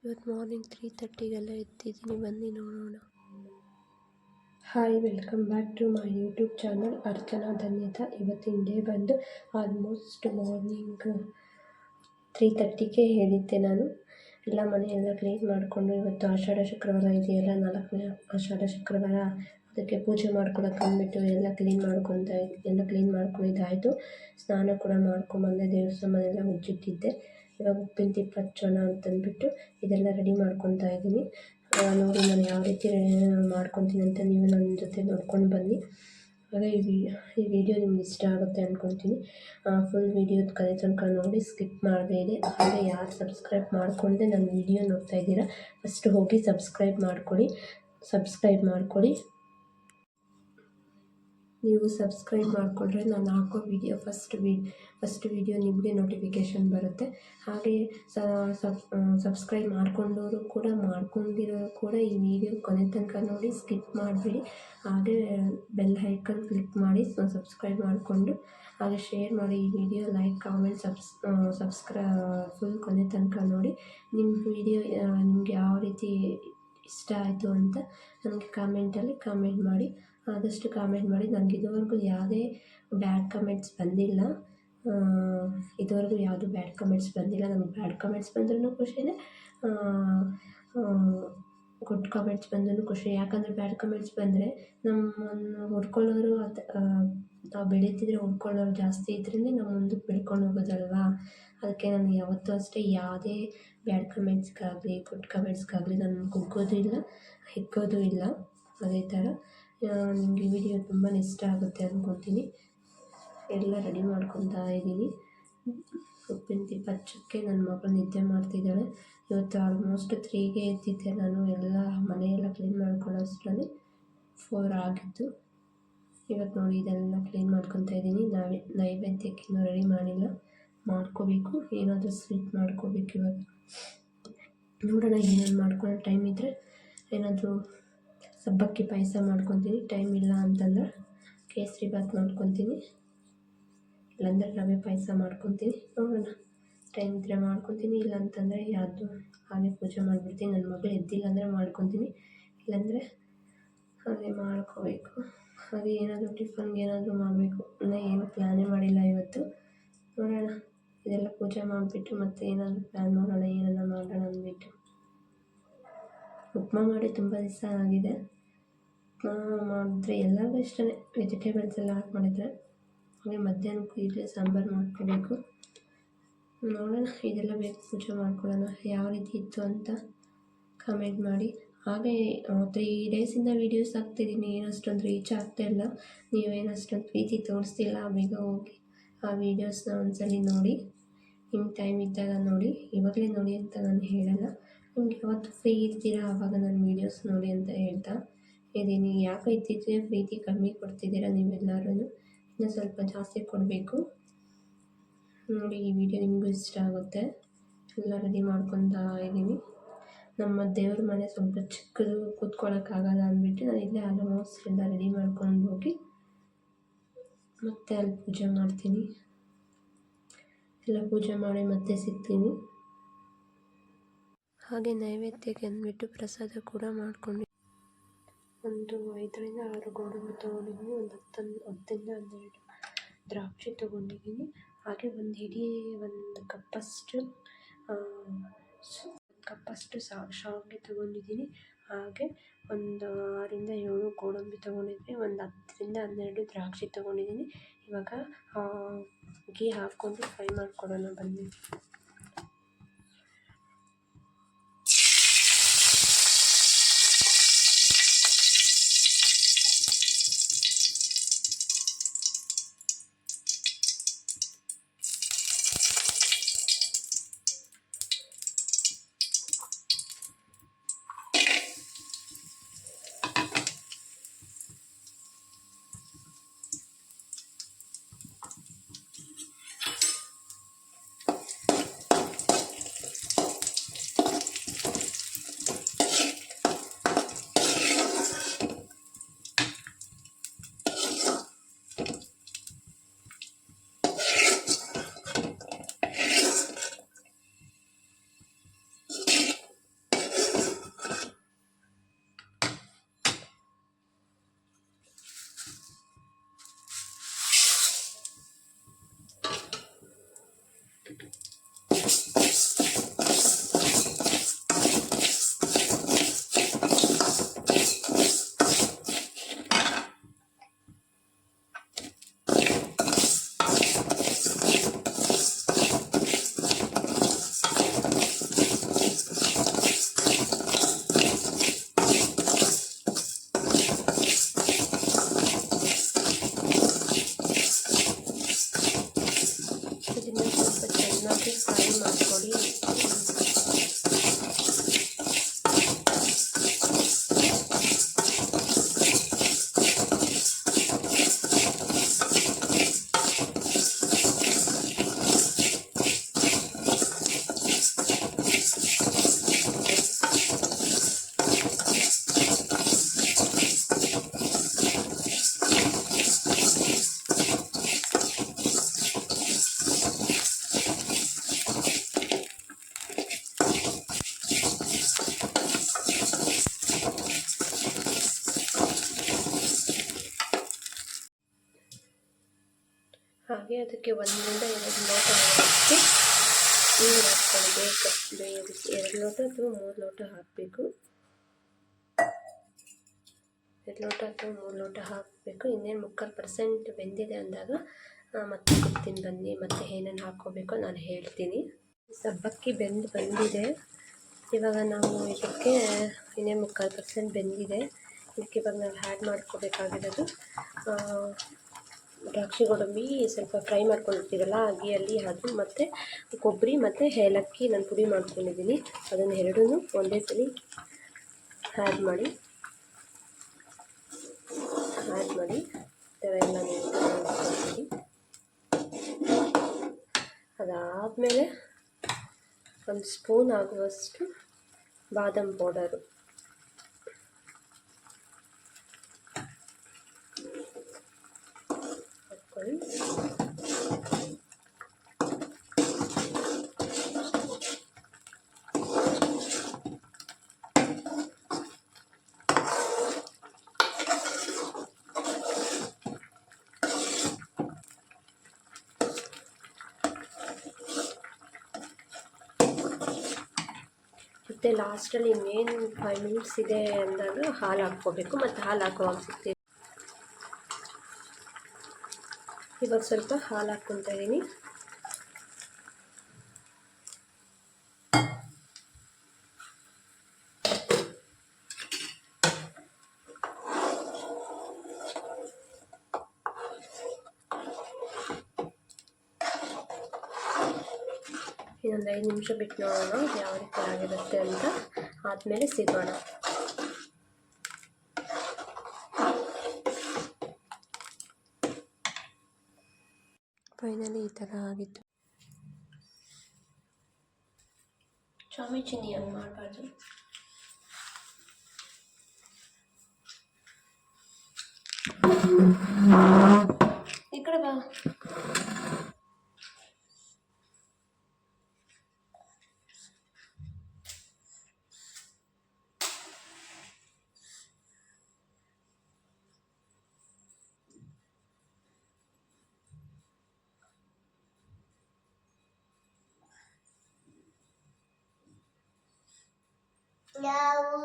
ಇವತ್ತು ಮಾರ್ನಿಂಗ್ 3:30ಗೆಲ್ಲ ಎದ್ದಿದ್ದೀನಿ, ಬನ್ನಿ ನೋಡೋಣ. Hi, welcome back to my YouTube channel Archana Dhanyata. ಇವತ್ತಿನ ಡೇ ಬಂದು ಆಲ್ಮೋಸ್ಟ್ ಮಾರ್ನಿಂಗ್ 3:30ಗೆ ಹೇಳಿದ್ದೆ ನಾನು. ಎಲ್ಲ ಮನೆಯೆಲ್ಲ ಕ್ಲೀನ್ ಮಾಡಿಕೊಂಡು, ಇವತ್ತು ಆಷಾಢ ಶುಕ್ರವಾರ ಇದೆಯಲ್ಲ, 4ನೇ ಆಷಾಢ ಶುಕ್ರವಾರ, ಅದಕ್ಕೆ ಪೂಜೆ ಮಾಡ್ಕೊಳಕ್ಕೆ ಅಂದ್ಬಿಟ್ಟು ಎಲ್ಲ ಕ್ಲೀನ್ ಮಾಡ್ಕೊಂಡಿದ್ದಾಯಿತು. ಸ್ನಾನ ಕೂಡ ಮಾಡ್ಕೊಂಬಂದೆ, ದೇವಸ್ಥಾನ ಮನೆಯೆಲ್ಲ ಉಜ್ಜಿಟ್ಟಿದ್ದೆ. ಇವಾಗ ಉಪ್ಪಿನ ದೀಪ ಹಚ್ಚೋಣ ಅಂತಂದ್ಬಿಟ್ಟು ಇದೆಲ್ಲ ರೆಡಿ ಮಾಡ್ಕೊತಾ ಇದ್ದೀನಿ. ನೋಡಿ ನಾನು ಯಾವ ರೀತಿ ಮಾಡ್ಕೊತೀನಿ ಅಂತ ನೀವು ನನ್ನ ಜೊತೆ ನೋಡ್ಕೊಂಡು ಬನ್ನಿ. ಹಾಗೆ ಈ ವಿಡಿಯೋ ನಿಮ್ಗೆ ಇಷ್ಟ ಆಗುತ್ತೆ ಅಂದ್ಕೊತೀನಿ. ಫುಲ್ ವಿಡಿಯೋದ ಕಡೆ ತನಕ ನೋಡಿ, ಸ್ಕಿಪ್ ಮಾಡಬೇಡಿ. ಹಾಗೆ ಯಾರು ಸಬ್ಸ್ಕ್ರೈಬ್ ಮಾಡ್ಕೊಂಡೆ ನನ್ನ ವಿಡಿಯೋ ನೋಡ್ತಾ ಇದ್ದೀರಾ, ಫಸ್ಟ್ ಹೋಗಿ ಸಬ್ಸ್ಕ್ರೈಬ್ ಮಾಡ್ಕೊಳ್ಳಿ. ನೀವು ಸಬ್ಸ್ಕ್ರೈಬ್ ಮಾಡಿಕೊಂಡ್ರೆ ನಾನು ಹಾಕೋ ವಿಡಿಯೋ ಫಸ್ಟ್ ವಿಡಿಯೋ ನಿಮಗೆ ನೋಟಿಫಿಕೇಷನ್ ಬರುತ್ತೆ. ಹಾಗೆ ಸಬ್ಸ್ಕ್ರೈಬ್ ಮಾಡ್ಕೊಂಡವರು ಕೂಡ ಮಾಡ್ಕೊಂಡಿರೋರು ಕೂಡ ಈ ವಿಡಿಯೋ ಕೊನೆ ತನಕ ನೋಡಿ, ಸ್ಕಿಪ್ ಮಾಡಬೇಡಿ. ಹಾಗೆ ಬೆಲ್ ಐಕನ್ ಕ್ಲಿಕ್ ಮಾಡಿ ಸಬ್ಸ್ಕ್ರೈಬ್ ಮಾಡಿಕೊಂಡು, ಹಾಗೆ ಶೇರ್ ಮಾಡಿ ಈ ವಿಡಿಯೋ, ಲೈಕ್, ಕಾಮೆಂಟ್, ಫುಲ್ ಕೊನೆ ತನಕ ನೋಡಿ. ನಿಮ್ಮ ವಿಡಿಯೋ ನಿಮಗೆ ಯಾವ ರೀತಿ ಇಷ್ಟ ಆಯಿತು ಅಂತ ನನಗೆ ಕಾಮೆಂಟಲ್ಲಿ ಕಾಮೆಂಟ್ ಮಾಡಿ. ಆದಷ್ಟು ಕಾಮೆಂಟ್ ಮಾಡಿ. ನನಗೆ ಇದುವರೆಗೂ ಯಾವುದೇ ಬ್ಯಾಡ್ ಕಮೆಂಟ್ಸ್ ಬಂದಿಲ್ಲ. ನನಗೆ ಬ್ಯಾಡ್ ಕಮೆಂಟ್ಸ್ ಬಂದ್ರೂ ಖುಷಿನೇ, ಗುಡ್ ಕಮೆಂಟ್ಸ್ ಬಂದ್ರೂ ಖುಷಿ. ಯಾಕಂದರೆ ಬ್ಯಾಡ್ ಕಮೆಂಟ್ಸ್ ಬಂದರೆ ನಮ್ಮನ್ನು ಹುಡ್ಕೊಳ್ಳೋರು, ನಾವು ಬೆಳೀತಿದ್ರೆ ಹುಡ್ಕೊಳ್ಳೋರು ಜಾಸ್ತಿ ಇದ್ರೇ ನಾವು ಮುಂದಕ್ಕೆ ಬೆಳ್ಕೊಂಡು ಹೋಗೋದಲ್ವಾ. ಅದಕ್ಕೆ ನಾನು ಯಾವತ್ತೂ ಅಷ್ಟೇ ಯಾವುದೇ ಬ್ಯಾಡ್ ಕಮೆಂಟ್ಸ್ಗಾಗಲಿ ಗುಡ್ ಕಮೆಂಟ್ಸ್ಗಾಗಲಿ ನಾನು ಕುಗ್ಗೋದು ಇಲ್ಲ, ಹಿಗ್ಗೋದು ಇಲ್ಲ. ಅದೇ ಥರ ನಿಮಗೆ ವಿಡಿಯೋ ತುಂಬಾ ಇಷ್ಟ ಆಗುತ್ತೆ ಅಂದ್ಕೊತೀನಿ. ಎಲ್ಲ ರೆಡಿ ಮಾಡ್ಕೊತಾ ಇದ್ದೀನಿ. ಉಪ್ಪಿನ ದೀಪ ಹಚ್ಚೋಕ್ಕೆ ನನ್ನ ಮಗಳು ನಿದ್ದೆ ಮಾಡ್ತಿದ್ದಾಳೆ. ಇವತ್ತು ಆಲ್ಮೋಸ್ಟ್ 3ಗೆ ಎದ್ದಿದ್ದೆ ನಾನು. ಎಲ್ಲ ಮನೆಯೆಲ್ಲ ಕ್ಲೀನ್ ಮಾಡ್ಕೊಳ್ಳೋಷ್ಟರಲ್ಲಿ 4 ಆಗಿತ್ತು. ಇವತ್ತು ನೋಡಿ ಇದೆಲ್ಲ ಕ್ಲೀನ್ ಮಾಡ್ಕೊತಾ ಇದ್ದೀನಿ. ನೈವೇದ್ಯಕ್ಕೆ ಇನ್ನೂ ರೆಡಿ ಮಾಡಿಲ್ಲ, ಮಾಡ್ಕೋಬೇಕು. ಏನಾದರೂ ಸ್ವೀಟ್ ಮಾಡ್ಕೋಬೇಕು ಇವಾಗ. ನೋಡೋಣ ಏನೇನು ಮಾಡ್ಕೊಳ್ಳೋ. ಟೈಮ್ ಇದ್ದರೆ ಏನಾದರೂ ಸಬ್ಬಕ್ಕಿ ಪಾಯಸ ಮಾಡ್ಕೊತೀನಿ. ಟೈಮ್ ಇಲ್ಲ ಅಂತಂದರೆ ಕೇಸರಿ ಬಾತ್ ಮಾಡ್ಕೊತೀನಿ, ಇಲ್ಲಾಂದರೆ ರವೆ ಪಾಯಸ ಮಾಡ್ಕೊತೀನಿ. ನೋಡೋಣ, ಟೈಮ್ ಇದ್ದರೆ ಮಾಡ್ಕೊತೀನಿ, ಇಲ್ಲ ಅಂತಂದರೆ ಯಾವುದು ಹಾಗೆ ಪೂಜೆ ಮಾಡಿಬಿಡ್ತೀನಿ. ನನ್ನ ಮಗಳು ಎದ್ದಿಲ್ಲ ಅಂದರೆ ಮಾಡ್ಕೊತೀನಿ, ಇಲ್ಲಾಂದರೆ ಹಾಗೆ ಮಾಡ್ಕೋಬೇಕು. ಹಾಗೆ ಏನಾದರೂ ಟಿಫನ್ಗೆ ಏನಾದರೂ ಮಾಡಬೇಕು. ಏನು ಪ್ಲ್ಯಾನೇ ಮಾಡಿಲ್ಲ ಇವತ್ತು. ನೋಡೋಣ, ಇದೆಲ್ಲ ಪೂಜೆ ಮಾಡಿಬಿಟ್ಟು ಮತ್ತೆ ಏನಾದರೂ ಪ್ಲ್ಯಾನ್ ಮಾಡೋಣ, ಏನಾರ ಮಾಡೋಣ ಅಂದ್ಬಿಟ್ಟು. ಉಪ್ಮಾ ಮಾಡಿ ತುಂಬ ದಿವಸ ಆಗಿದೆ. ಮಾಡಿದ್ರೆ ಎಲ್ಲರಿಗೂ ಇಷ್ಟನೇ, ವೆಜಿಟೇಬಲ್ಸ್ ಎಲ್ಲ ಹಾಕಿ ಮಾಡಿದರೆ. ಹಾಗೆ ಮಧ್ಯಾಹ್ನಕ್ಕೂ ಇಡ್ಲಿ ಸಾಂಬಾರು ಮಾಡ್ಕೋಬೇಕು. ನೋಡೋಣ, ಇದೆಲ್ಲ ಬೇಕು, ಪೂಜೆ ಮಾಡ್ಕೊಳ್ಳೋಣ. ಯಾವ ರೀತಿ ಇತ್ತು ಅಂತ ಕಮೆಂಟ್ ಮಾಡಿ. ಹಾಗೆ 3 ಡೇಸಿಂದ ವೀಡಿಯೋಸ್ ಹಾಕ್ತಿದ್ದೀನಿ, ಏನಷ್ಟೊಂದು ರೀಚ್ ಆಗ್ತಾಯಿಲ್ಲ. ನೀವೇನಷ್ಟೊಂದು ಪ್ರೀತಿ ತೋರಿಸ್ತಿಲ್ಲ. ಬೇಗ ಹೋಗಿ ಆ ವೀಡಿಯೋಸ್ನ ಒಂದ್ಸಲಿ ನೋಡಿ, ನಿಮ್ಗೆ ಟೈಮ್ ಇದ್ದಾಗ ನೋಡಿ. ಇವಾಗಲೇ ನೋಡಿ ಅಂತ ನಾನು ಹೇಳಲ್ಲ, ನಿಮ್ಗೆ ಯಾವತ್ತು ಫ್ರೀ ಇರ್ತೀರಾ ಆವಾಗ ನನ್ನ ವೀಡಿಯೋಸ್ ನೋಡಿ ಅಂತ ಹೇಳ್ತಾ ಇದ್ದೀನಿ. ಯಾಕೆ ಇತ್ತೀಚೆಗೆ ಪ್ರೀತಿ ಕಮ್ಮಿ ಕೊಡ್ತಿದ್ದೀರಾ ನೀವೆಲ್ಲರೂ, ಇನ್ನೂ ಸ್ವಲ್ಪ ಜಾಸ್ತಿ ಕೊಡಬೇಕು. ನೋಡಿ, ಈ ವಿಡಿಯೋ ನಿಮಗೂ ಇಷ್ಟ ಆಗುತ್ತೆ. ಎಲ್ಲ ರೆಡಿ ಮಾಡ್ಕೊತಾ ಇದ್ದೀನಿ. ನಮ್ಮ ದೇವ್ರ ಮನೆ ಸ್ವಲ್ಪ ಚಿಕ್ಕದು, ಕೂತ್ಕೊಳ್ಳೋಕ್ಕಾಗಲ್ಲ ಅಂದ್ಬಿಟ್ಟು ನಾನು ಇಲ್ಲೇ ಆಲ್ಮೋಸ್ಟ್ ಎಲ್ಲ ರೆಡಿ ಮಾಡ್ಕೊಂಡು ಹೋಗಿ ಮತ್ತೆ ಅಲ್ಲಿ ಪೂಜೆ ಮಾಡ್ತೀನಿ. ಎಲ್ಲ ಪೂಜೆ ಮಾಡಿ ಮತ್ತೆ ಸಿಗ್ತೀನಿ. ಹಾಗೆ ನೈವೇದ್ಯಕ್ಕೆ ಅಂದ್ಬಿಟ್ಟು ಪ್ರಸಾದ ಕೂಡ ಮಾಡ್ಕೊಂಡು ಒಂದು 5ರಿಂದ 6 ಗೋಡಂಬಿ ತೊಗೊಂಡಿದ್ದೀನಿ. ಒಂದು 10ರಿಂದ 12 ದ್ರಾಕ್ಷಿ ತೊಗೊಂಡಿದ್ದೀನಿ. ಹಾಗೆ ಒಂದು ಕಪ್ಪಷ್ಟು ಶಾವಿಗೆ ತೊಗೊಂಡಿದ್ದೀನಿ. ಹಾಗೆ ಒಂದು 6ರಿಂದ 7 ಗೋಡಂಬಿ ತೊಗೊಂಡಿದ್ದೀನಿ. ಒಂದು 10ರಿಂದ 12 ದ್ರಾಕ್ಷಿ ತೊಗೊಂಡಿದ್ದೀನಿ. ಇವಾಗ ಗೀ ಹಾಕ್ಕೊಂಡು ಫ್ರೈ ಮಾಡ್ಕೊಳ್ಳೋಣ ಬನ್ನಿ. ಅದಕ್ಕೆ 1-2 ಲೋಟ ಹಾಕಿ ನೀರು ಹಾಕ್ಕೊಳ್ಬೇಕು. ಬೇಯಿಸಿ 2 ಲೋಟ ಅಥವಾ 3 ಲೋಟ ಹಾಕಬೇಕು. 2 ಲೋಟ ಅಥವಾ 3 ಲೋಟ ಹಾಕಬೇಕು. ಇನ್ನೇನು 3/4% ಬೆಂದಿದೆ ಅಂದಾಗ ಮತ್ತೆ ಕೊಡ್ತೀನಿ ಬನ್ನಿ, ಮತ್ತೆ ಏನೇನು ಹಾಕ್ಕೋಬೇಕು ನಾನು ಹೇಳ್ತೀನಿ. ಸಬ್ಬಕ್ಕಿ ಬೆಂದು ಬಂದಿದೆ. ಇವಾಗ ನಾವು ಇದಕ್ಕೆ ಇನ್ನೇನು 3/4% ಬೆಂದಿದೆ. ಇದಕ್ಕೆ ಇವಾಗ ನಾವು ಆ್ಯಡ್ ಮಾಡ್ಕೋಬೇಕಾಗಿರೋದು ದ್ರಾಕ್ಷಿ ಗೋಡಂಬಿ ಸ್ವಲ್ಪ ಫ್ರೈ ಮಾಡ್ಕೊಂಡಿರ್ತೀವಲ್ಲ ಗೀಯಲ್ಲಿ, ಅದು ಮತ್ತು ಕೊಬ್ಬರಿ ಮತ್ತು ಏಲಕ್ಕಿ ನಾನು ಪುಡಿ ಮಾಡ್ಕೊಂಡಿದ್ದೀನಿ. ಅದನ್ನು ಎರಡೂ ಒಂದೇ ಸಲ ಆ್ಯಡ್ ಮಾಡಿ ಎಲ್ಲ ನೀಟಾಗಿ. ಅದಾದಮೇಲೆ 1 ಸ್ಪೂನ್ ಆಗುವಷ್ಟು ಬಾದಾಮ್ ಪೌಡರು, ಹಾಕ್ಕೊಳ್ಳಿ. ಮತ್ತು ಲಾಸ್ಟಲ್ಲಿ ಇನ್ನೇನು 5 ಮಿನಿಟ್ಸ್ ಇದೆ ಅಂದಾಗ ಹಾಲು ಹಾಕ್ಕೋಬೇಕು. ಮತ್ತು ಹಾಲು ಹಾಕುವಾಗ ಸಿಗ್ತೀವಿ. ಇವಾಗ ಸ್ವಲ್ಪ ಹಾಲು ಹಾಕ್ಕೊತಾ ಇದ್ದೀನಿ. ಇನ್ನೊಂದು 5 ನಿಮಿಷ ಬಿಟ್ಟು ನೋಡೋಣ ಯಾವ ರೀತಿ ಆಗಿರುತ್ತೆ ಅಂತ. ಆದಮೇಲೆ ಸಿಗೋಣ. ಫೈನಲಿ ಈ ಥರ ಆಗಿತ್ತು. ಚಾಮಿಚಿನಿ ಹಂಗೆ ಮಾಡಬಾರ್ದು. ಈ ಕಡೆ ಬಾ. ನಾವು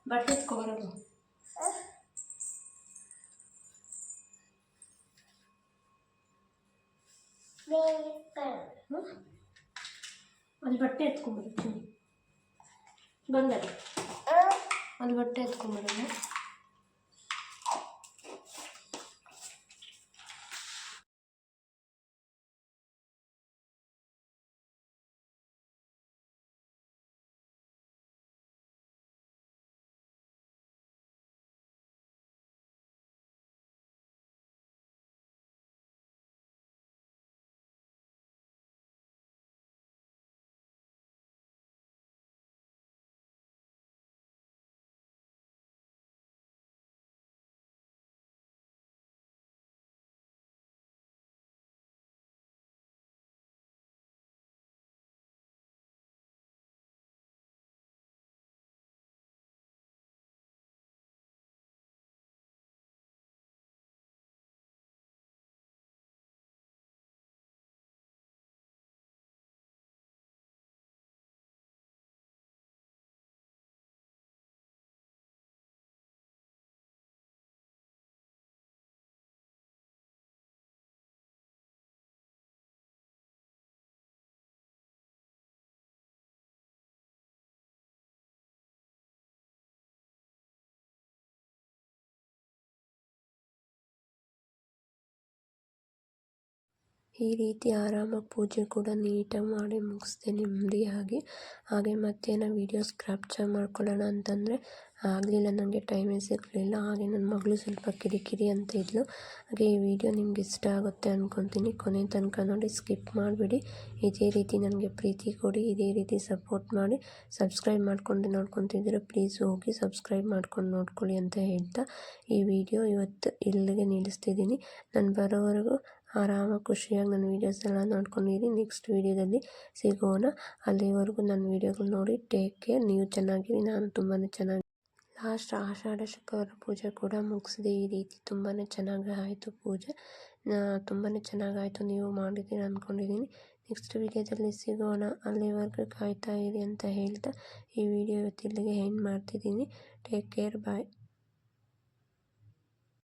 ಬಟ್ಟೆ ಎತ್ಕೊಬರೋದು. ಅಲ್ಲಿ ಬಟ್ಟೆ ಎತ್ಕೊಂಬರ್ತೀನಿ. ಬಂದೆ ಅಲ್ಲಿ ಬಟ್ಟೆ ಎತ್ಕೊಂಬರೋದು. ಈ ರೀತಿ ಆರಾಮಾಗಿ ಪೂಜೆ ಕೂಡ ನೀಟಾಗಿ ಮಾಡಿ ಮುಗಿಸ್ದೆ ನೆಮ್ಮದಿಯಾಗಿ. ಹಾಗೆ ಮಧ್ಯಾಹ್ನ ವೀಡಿಯೋಸ್ ಕ್ಯಾಪ್ಚರ್ ಮಾಡ್ಕೊಳ್ಳೋಣ ಅಂತಂದರೆ ಆಗಲಿಲ್ಲ, ನನಗೆ ಟೈಮೇ ಸಿಗಲಿಲ್ಲ. ಹಾಗೆ ನನ್ನ ಮಗಳು ಸ್ವಲ್ಪ ಕಿರಿಕಿರಿ ಅಂತ ಇದ್ಲು. ಹಾಗೆ ಈ ವಿಡಿಯೋ ನಿಮ್ಗೆ ಇಷ್ಟ ಆಗುತ್ತೆ ಅಂದ್ಕೊತೀನಿ. ಕೊನೆ ತನಕ ನೋಡಿ, ಸ್ಕಿಪ್ ಮಾಡಿಬಿಡಿ. ಇದೇ ರೀತಿ ನನಗೆ ಪ್ರೀತಿ ಕೊಡಿ, ಇದೇ ರೀತಿ ಸಪೋರ್ಟ್ ಮಾಡಿ. ಸಬ್ಸ್ಕ್ರೈಬ್ ಮಾಡ್ಕೊಂಡು ನೋಡ್ಕೊತಿದ್ದೀರ, ಪ್ಲೀಸ್ ಹೋಗಿ ಸಬ್ಸ್ಕ್ರೈಬ್ ಮಾಡ್ಕೊಂಡು ನೋಡ್ಕೊಳ್ಳಿ ಅಂತ ಹೇಳ್ತಾ ಈ ವಿಡಿಯೋ ಇವತ್ತು ಇಲ್ಲಿಗೆ ನಿಲ್ಲಿಸ್ತಿದ್ದೀನಿ. ನಾನು ಬರೋವರೆಗೂ ಆರಾಮಾಗಿ ಖುಷಿಯಾಗಿ ನನ್ನ ವೀಡಿಯೋಸ್ ಎಲ್ಲ ನೋಡ್ಕೊಂಡಿರಿ. ನೆಕ್ಸ್ಟ್ ವೀಡಿಯೋದಲ್ಲಿ ಸಿಗೋಣ. ಅಲ್ಲಿವರೆಗೂ ನನ್ನ ವೀಡಿಯೋಗಳು ನೋಡಿ. Take care. ನೀವು ಚೆನ್ನಾಗಿರಿ, ನಾನು ತುಂಬಾ ಚೆನ್ನಾಗಿ. ಲಾಸ್ಟ್ ಆಷಾಢ ಶುಕ್ರವಾರ ಪೂಜೆ ಕೂಡ ಮುಗಿಸಿದೆ. ಈ ರೀತಿ ತುಂಬಾ ಚೆನ್ನಾಗಿ ಆಯಿತು ಪೂಜೆ, ತುಂಬಾ ಚೆನ್ನಾಗಾಯಿತು. ನೀವು ಮಾಡಿದ್ದೀರ ಅಂದ್ಕೊಂಡಿದ್ದೀನಿ. ನೆಕ್ಸ್ಟ್ ವೀಡಿಯೋದಲ್ಲಿ ಸಿಗೋಣ. ಅಲ್ಲಿವರೆಗೂ ಕಾಯ್ತಾ ಇರಿ ಅಂತ ಹೇಳ್ತಾ ಈ ವಿಡಿಯೋ ಇವತ್ತಿಲ್ಲಿಗೆ ಎಂಡ್ ಮಾಡ್ತಿದ್ದೀನಿ. ಟೇಕ್ ಕೇರ್, ಬಾಯ್.